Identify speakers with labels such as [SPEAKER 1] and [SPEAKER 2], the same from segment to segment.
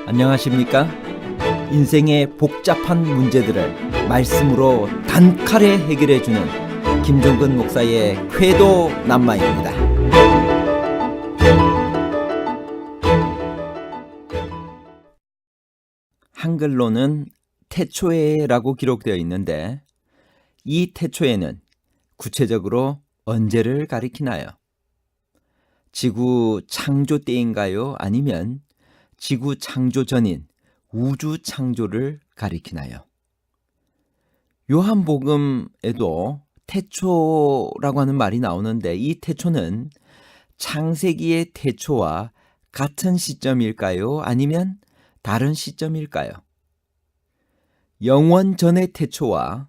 [SPEAKER 1] 안녕하십니까? 인생의 복잡한 문제들을 말씀으로 단칼에 해결해주는 김종근 목사의 쾌도 남마입니다. 한글로는 태초에라고 기록되어 있는데 이 태초에는 구체적으로 언제를 가리키나요? 지구 창조 때인가요? 아니면 지구 창조 전인 우주 창조를 가리키나요? 요한복음에도 태초라고 하는 말이 나오는데 이 태초는 창세기의 태초와 같은 시점일까요? 아니면 다른 시점일까요? 영원 전의 태초와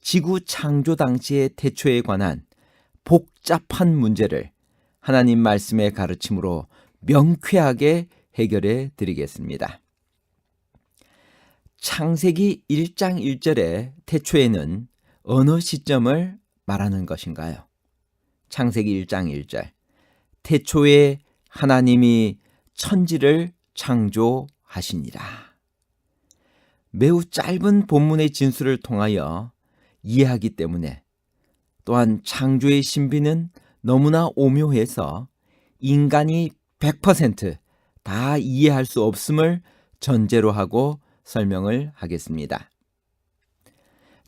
[SPEAKER 1] 지구 창조 당시의 태초에 관한 복잡한 문제를 하나님 말씀의 가르침으로 명쾌하게 해결해 드리겠습니다. 창세기 1장 1절의 태초에는 어느 시점을 말하는 것인가요? 창세기 1장 1절 태초에 하나님이 천지를 창조하시니라. 매우 짧은 본문의 진술을 통하여 이해하기 때문에 또한 창조의 신비는 너무나 오묘해서 인간이 100% 다 이해할 수 없음을 전제로 하고 설명을 하겠습니다.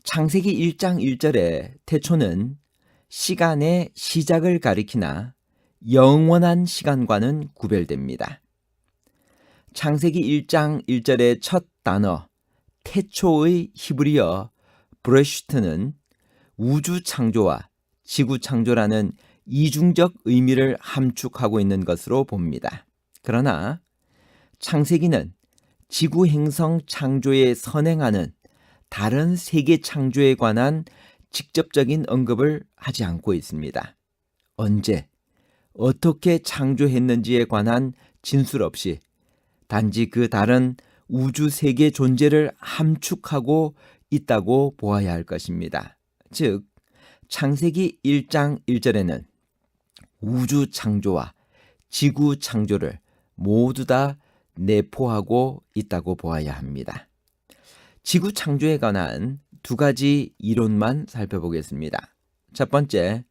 [SPEAKER 1] 창세기 1장 1절의 태초는 시간의 시작을 가리키나 영원한 시간과는 구별됩니다. 창세기 1장 1절의 첫 단어 태초의 히브리어 브레시트는 우주 창조와 지구 창조라는 이중적 의미를 함축하고 있는 것으로 봅니다. 그러나 창세기는 지구 행성 창조에 선행하는 다른 세계 창조에 관한 직접적인 언급을 하지 않고 있습니다. 언제, 어떻게 창조했는지에 관한 진술 없이 단지 그 다른 우주 세계 존재를 함축하고 있다고 보아야 할 것입니다. 즉, 창세기 1장 1절에는 우주 창조와 지구 창조를 모두 다 내포하고 있다고 보아야 합니다. 지구 창조에 관한 두 가지 이론만 살펴보겠습니다. 첫 번째,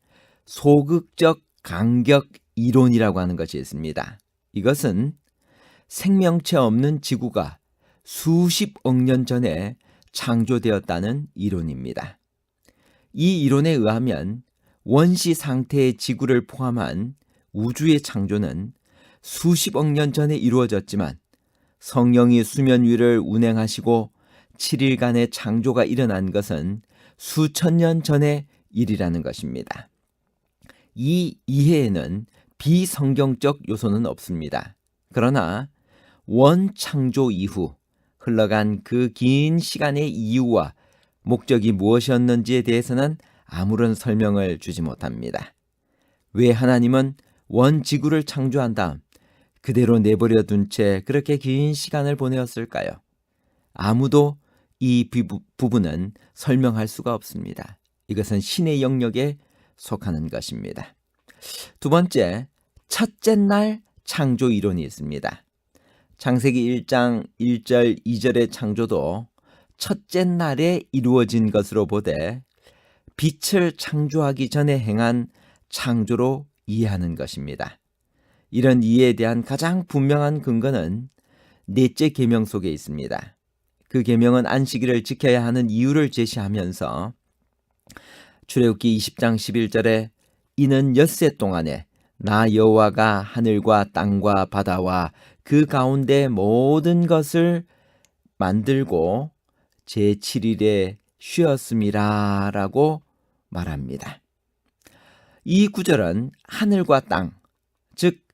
[SPEAKER 1] 소극적 간격 이론이라고 하는 것이 있습니다. 이것은 생명체 없는 지구가 수십억 년 전에 창조되었다는 이론입니다. 이 이론에 의하면 원시 상태의 지구를 포함한 우주의 창조는 수십억 년 전에 이루어졌지만 성령이 수면 위를 운행하시고 7일간의 창조가 일어난 것은 수천 년 전의 일이라는 것입니다. 이 이해에는 비성경적 요소는 없습니다. 그러나 원창조 이후 흘러간 그 긴 시간의 이유와 목적이 무엇이었는지에 대해서는 아무런 설명을 주지 못합니다. 왜 하나님은 원지구를 창조한 다음 그대로 내버려 둔 채 그렇게 긴 시간을 보내었을까요? 아무도 이 부분은 설명할 수가 없습니다. 이것은 신의 영역에 속하는 것입니다. 두 번째, 첫째 날 창조 이론이 있습니다. 창세기 1장 1절 2절의 창조도 첫째 날에 이루어진 것으로 보되 빛을 창조하기 전에 행한 창조로 이해하는 것입니다. 이런 이해에 대한 가장 분명한 근거는 넷째 계명 속에 있습니다. 그 계명은 안식일을 지켜야 하는 이유를 제시하면서 출애굽기 20장 11절에 이는 엿새 동안에 나 여호와가 하늘과 땅과 바다와 그 가운데 모든 것을 만들고 제7일에 쉬었음이라 라고 말합니다. 이 구절은 하늘과 땅, 즉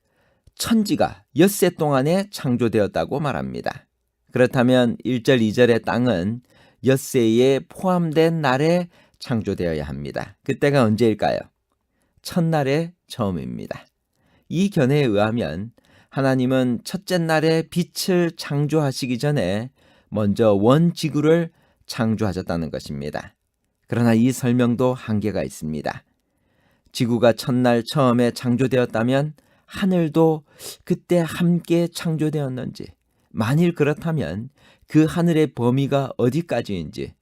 [SPEAKER 1] 천지가 엿새 동안에 창조되었다고 말합니다. 그렇다면 1절 2절의 땅은 엿새에 포함된 날에 창조되어야 합니다. 그때가 언제일까요? 첫날의 처음입니다. 이 견해에 의하면 하나님은 첫째 날에 빛을 창조하시기 전에 먼저 원지구를 창조하셨다는 것입니다. 그러나 이 설명도 한계가 있습니다. 지구가 첫날 처음에 창조되었다면 하늘도 그때 함께 창조되었는지 만일 그렇다면 그 하늘의 범위가 어디까지인지,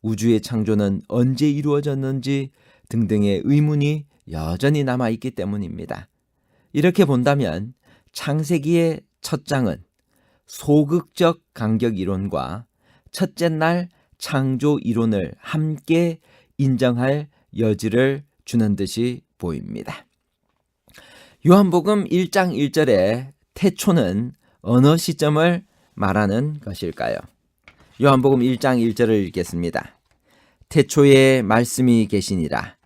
[SPEAKER 1] 우주의 창조는 언제 이루어졌는지 등등의 의문이 여전히 남아있기 때문입니다. 이렇게 본다면 창세기의 첫 장은 소극적 간격 이론과 첫째 날 창조 이론을 함께 인정할 여지를 주는 듯이 보입니다. 요한복음 1장 1절에 태초는 어느 시점을 말하는 것일까요? 요한복음 1장 1절을 읽겠습니다. 태초에 말씀이 계시니라.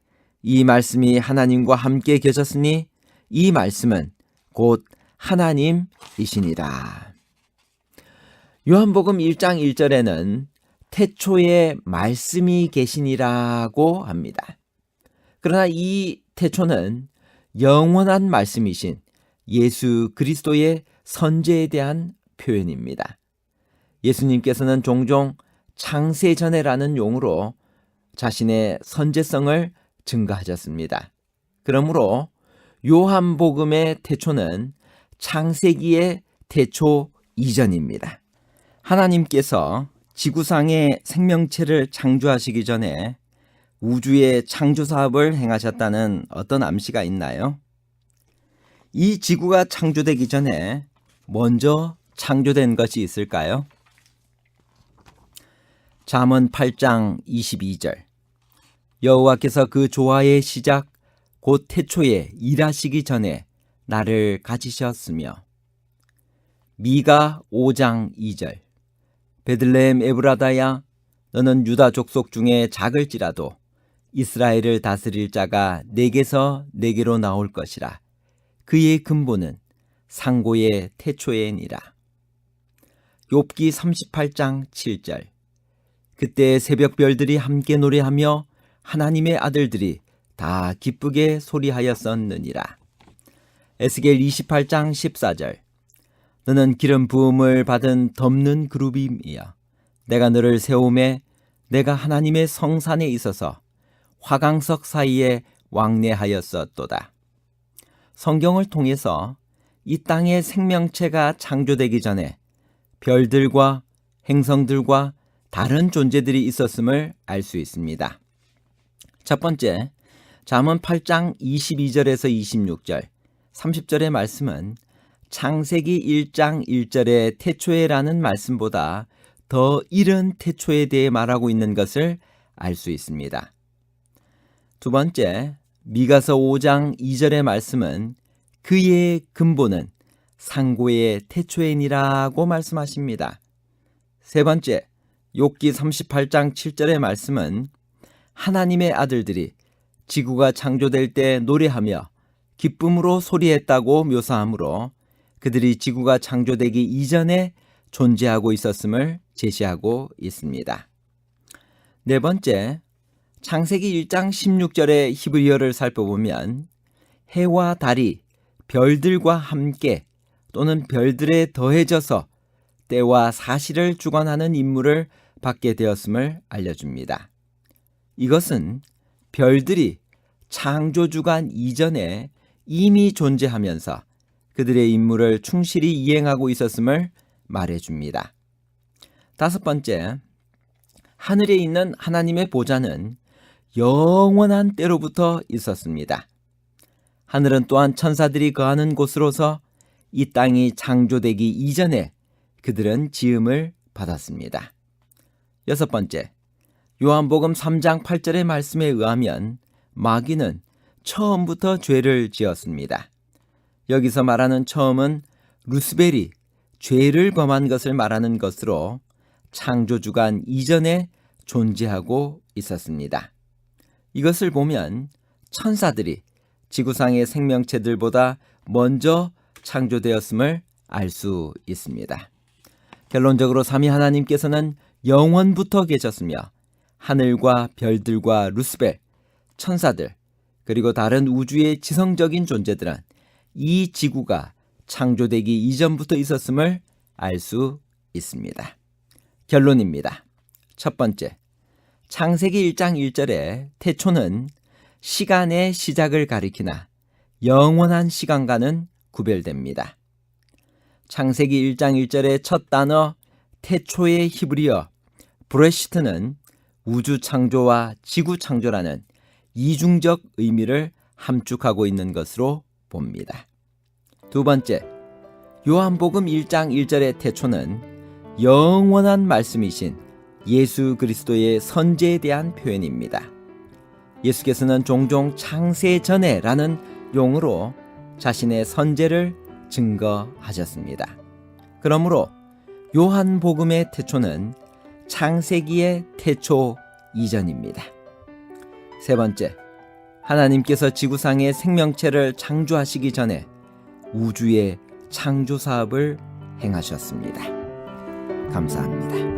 [SPEAKER 1] 이 말씀이 하나님과 함께 계셨으니 이 말씀은 곧 하나님이시니라. 요한복음 1장 1절에는 태초에 말씀이 계시니라고 합니다. 그러나 이 태초는 영원한 말씀이신 예수 그리스도의 선제에 대한 표현입니다. 예수님께서는 종종 창세전에라는 용어로 자신의 선제성을 증거하셨습니다. 그러므로 요한복음의 태초는 창세기의 태초 이전입니다. 하나님께서 지구상의 생명체를 창조하시기 전에 우주의 창조 사업을 행하셨다는 어떤 암시가 있나요? 이 지구가 창조되기 전에 먼저 창조된 것이 있을까요? 잠언 8장 22절. 여호와께서 그 조화의 시작 곧 태초에 일하시기 전에 나를 가지셨으며. 미가 5장 2절. 베들레헴 에브라다야 너는 유다 족속 중에 작을지라도 이스라엘을 다스릴 자가 내게서 내게로 나올 것이라. 그의 근본은 상고의 태초에니라. 욥기 38장 7절. 그때 새벽별들이 함께 노래하며 하나님의 아들들이 다 기쁘게 소리하였었느니라. 에스겔 28장 14절. 너는 기름 부음을 받은 덮는 그룹이며 내가 너를 세우매 내가 하나님의 성산에 있어서 화강석 사이에 왕래하였었도다. 성경을 통해서 이 땅의 생명체가 창조되기 전에 별들과 행성들과 다른 존재들이 있었음을 알 수 있습니다. 첫 번째, 잠언 8장 22절에서 26절, 30절의 말씀은 창세기 1장 1절의 태초에라는 말씀보다 더 이른 태초에 대해 말하고 있는 것을 알 수 있습니다. 두 번째, 미가서 5장 2절의 말씀은 그의 근본은 상고의 태초에니라고 말씀하십니다. 세 번째, 욥기 38장 7절의 말씀은 하나님의 아들들이 지구가 창조될 때 노래하며 기쁨으로 소리했다고 묘사하므로 그들이 지구가 창조되기 이전에 존재하고 있었음을 제시하고 있습니다. 네 번째, 창세기 1장 16절의 히브리어를 살펴보면 해와 달이 별들과 함께 또는 별들에 더해져서 때와 사실을 주관하는 임무를 받게 되었음을 알려줍니다. 이것은 별들이 창조주간 이전에 이미 존재하면서 그들의 임무를 충실히 이행하고 있었음을 말해줍니다. 다섯 번째, 하늘에 있는 하나님의 보좌는 영원한 때로부터 있었습니다. 하늘은 또한 천사들이 거하는 곳으로서 이 땅이 창조되기 이전에 그들은 지음을 받았습니다. 여섯 번째, 요한복음 3장 8절의 말씀에 의하면 마귀는 처음부터 죄를 지었습니다. 여기서 말하는 처음은 루스벨이 죄를 범한 것을 말하는 것으로 창조주간 이전에 존재하고 있었습니다. 이것을 보면 천사들이 지구상의 생명체들보다 먼저 창조되었음을 알 수 있습니다. 결론적으로 삼위 하나님께서는 영원부터 계셨으며 하늘과 별들과 루스벨, 천사들, 그리고 다른 우주의 지성적인 존재들은 이 지구가 창조되기 이전부터 있었음을 알 수 있습니다. 결론입니다. 첫 번째, 창세기 1장 1절에 태초는 시간의 시작을 가리키나 영원한 시간과는 구별됩니다. 창세기 1장 1절의 첫 단어 태초의 히브리어 브레시트는 우주 창조와 지구 창조라는 이중적 의미를 함축하고 있는 것으로 봅니다. 두 번째, 요한복음 1장 1절의 태초는 영원한 말씀이신 예수 그리스도의 선제에 대한 표현입니다. 예수께서는 종종 창세 전에라는 용어로 자신의 선제를 증거하셨습니다. 그러므로 요한복음의 태초는 창세기의 태초 이전입니다. 세 번째, 하나님께서 지구상의 생명체를 창조하시기 전에 우주의 창조 사업을 행하셨습니다. 감사합니다.